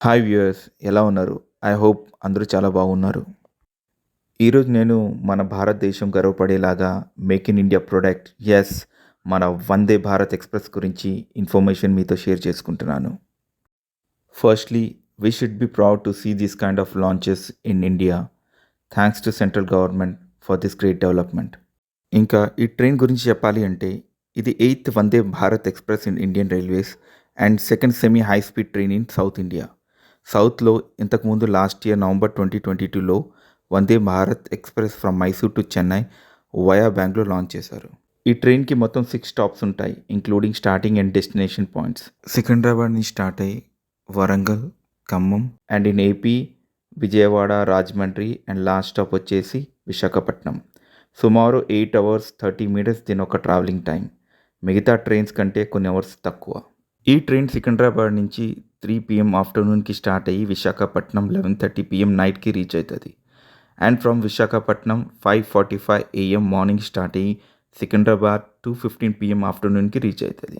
Hi viewers, ఎలా ఉన్నారు? I hope అందరూ చాలా బాగున్నారు. ఈరోజు నేను మన భారతదేశం గర్వపడేలాగా మేక్ ఇన్ ఇండియా ప్రొడక్ట్, మన వందే భారత్ ఎక్స్‌ప్రెస్ గురించి ఇన్ఫర్మేషన్ మీతో షేర్ చేసుకుంటున్నాను. Firstly, we should be proud to see this kind of launches in India. Thanks to central government for this great development. ఇంకా ఈ ట్రైన్ గురించి చెప్పాలి అంటే, ఇది 8థ్ Vande Bharat express in Indian railways and second semi high speed train in south India. సౌత్‌లో ఇంతకుముందు last year November 2022లో Vande Bharat express from Mysore to Chennai via Bengaluru launch చేశారు. ఈ ట్రైన్‌కి మొత్తం 6 స్టాప్స్ ఉంటాయి, including starting and destination points. Secunderabad నుంచి స్టార్ట్ అయ్యి Warangal, Khammam and in AP Vijayawada, Rajahmundry and last stop వచ్చేసి విశాఖపట్నం. సుమారు 8 అవర్స్ 30 మినిట్స్ దీని ఒక ట్రావెలింగ్ టైం. మిగతా ట్రైన్స్ కంటే కొన్ని అవర్స్ తక్కువ. ఈ ట్రైన్ సికింద్రాబాద్ నుంచి 3 PM ఆఫ్టర్నూన్కి స్టార్ట్ అయ్యి విశాఖపట్నం 11:30 PM నైట్కి రీచ్ అవుతుంది. And from Visakhapatnam 5:45 AM morning start అయ్యి సికింద్రాబాద్ 2:15 PM ఆఫ్టర్నూన్కి రీచ్ అవుతుంది.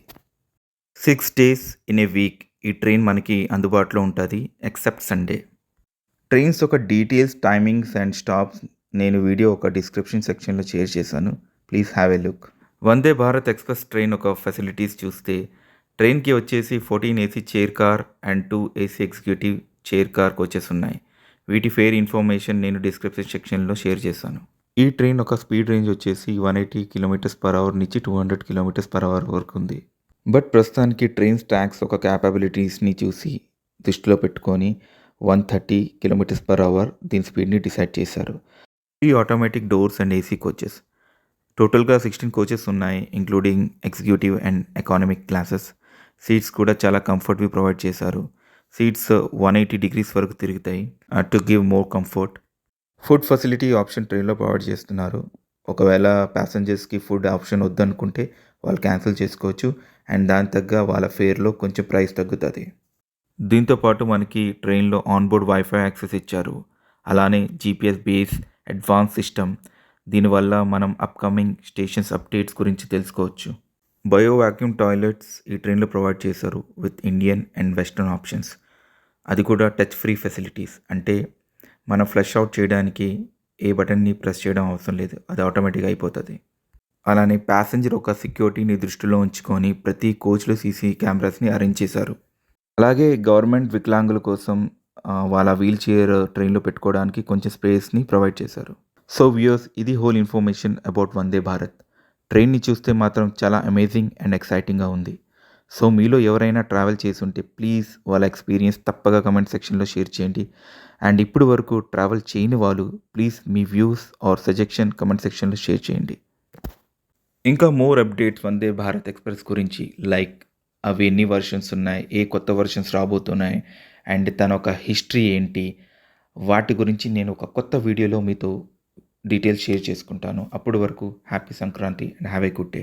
6 days ఇన్ ఏ వీక్ ఈ ట్రైన్ మనకి అందుబాటులో ఉంటుంది, ఎక్సెప్ట్ సండే. ట్రైన్స్ ఒక డీటెయిల్స్, టైమింగ్స్ అండ్ స్టాప్స్ నేను వీడియో ఒక డిస్క్రిప్షన్ సెక్షన్లో షేర్ చేశాను. Please have a look. Vande Bharat express train ఒక ఫెసిలిటీస్ చూస్తే, ట్రైన్కి వచ్చేసి 14 AC chair car and 2 AC executive chair car coaches ఉన్నాయి. వీటి ఫేర్ ఇన్ఫర్మేషన్ నేను డిస్క్రిప్షన్ సెక్షన్లో షేర్ చేశాను. ఈ ట్రైన్ ఒక స్పీడ్ రేంజ్ వచ్చేసి 180 km/h నుంచి 200 km/h వరకు ఉంది. బట్ ప్రస్తుతానికి ట్రైన్స్ ట్రాక్స్ ఒక క్యాపబిలిటీస్ని చూసి దృష్టిలో పెట్టుకొని 130 km/h దీని స్పీడ్ని డిసైడ్ చేశారు. ఈ automatic doors and AC coaches. టోటల్గా 16 కోచెస్ ఉన్నాయి, including executive and economic classes. Seats కూడా చాలా కంఫర్ట్వి ప్రొవైడ్ చేశారు. సీట్స్ 180 degrees వరకు తిరుగుతాయి to give more comfort. Food facility option ట్రైన్లో ప్రొవైడ్ చేస్తున్నారు. ఒకవేళ ప్యాసింజర్స్కి ఫుడ్ ఆప్షన్ వద్దనుకుంటే వాళ్ళు క్యాన్సిల్ చేసుకోవచ్చు అండ్ దాని తగ్గ వాళ్ళ ఫేర్లో కొంచెం ప్రైస్ తగ్గుతుంది. దీంతోపాటు మనకి ట్రైన్లో ఆన్బోర్డ్ వైఫై యాక్సెస్ ఇచ్చారు. అలానే GPS బేస్ అడ్వాన్స్ సిస్టమ్. దీనివల్ల మనం అప్కమింగ్ స్టేషన్స్ అప్డేట్స్ గురించి తెలుసుకోవచ్చు. బయో వాక్యూమ్ టాయిలెట్స్ ఈ ట్రైన్లో ప్రొవైడ్ చేశారు with Indian and western options. అది కూడా టచ్ ఫ్రీ ఫెసిలిటీస్, అంటే మనం ఫ్లష్ అవుట్ చేయడానికి ఏ బటన్ని ప్రెస్ చేయడం అవసరం లేదు, అది ఆటోమేటిక్గా అయిపోతుంది. అలానే ప్యాసింజర్ ఒక సెక్యూరిటీని దృష్టిలో ఉంచుకొని ప్రతి కోచ్లో CC కెమెరాస్ని అరేంజ్ చేశారు. అలాగే గవర్నమెంట్ వికలాంగుల కోసం వాళ్ళ వీల్ చైర్ ట్రైన్లో పెట్టుకోవడానికి కొంచెం స్పేస్ని ప్రొవైడ్ చేశారు. సో వ్యూయర్స్, ఇది whole information about Vande Bharat. ట్రైన్ని చూస్తే మాత్రం చాలా అమేజింగ్ అండ్ ఎక్సైటింగ్గా ఉంది. సో మీలో ఎవరైనా ట్రావెల్ చేసి ఉంటే ప్లీజ్ వాళ్ళ ఎక్స్పీరియన్స్ తప్పగా కమెంట్ సెక్షన్లో షేర్ చేయండి. అండ్ ఇప్పుడు వరకు ట్రావెల్ చేయని వాళ్ళు ప్లీజ్ మీ వ్యూస్ ఆర్ సజెషన్ కమెంట్ సెక్షన్లో షేర్ చేయండి. ఇంకా more updates Vande Bharat express గురించి, లైక్ అవి ఎన్ని వర్షన్స్ ఉన్నాయి, ఏ కొత్త వర్షన్స్ రాబోతున్నాయి అండ్ తన ఒక హిస్టరీ ఏంటి, వాటి గురించి నేను ఒక కొత్త వీడియోలో మీతో డీటెయిల్స్ షేర్ చేసుకుంటాను. అప్పటి వరకు happy Sankranti and have a good day.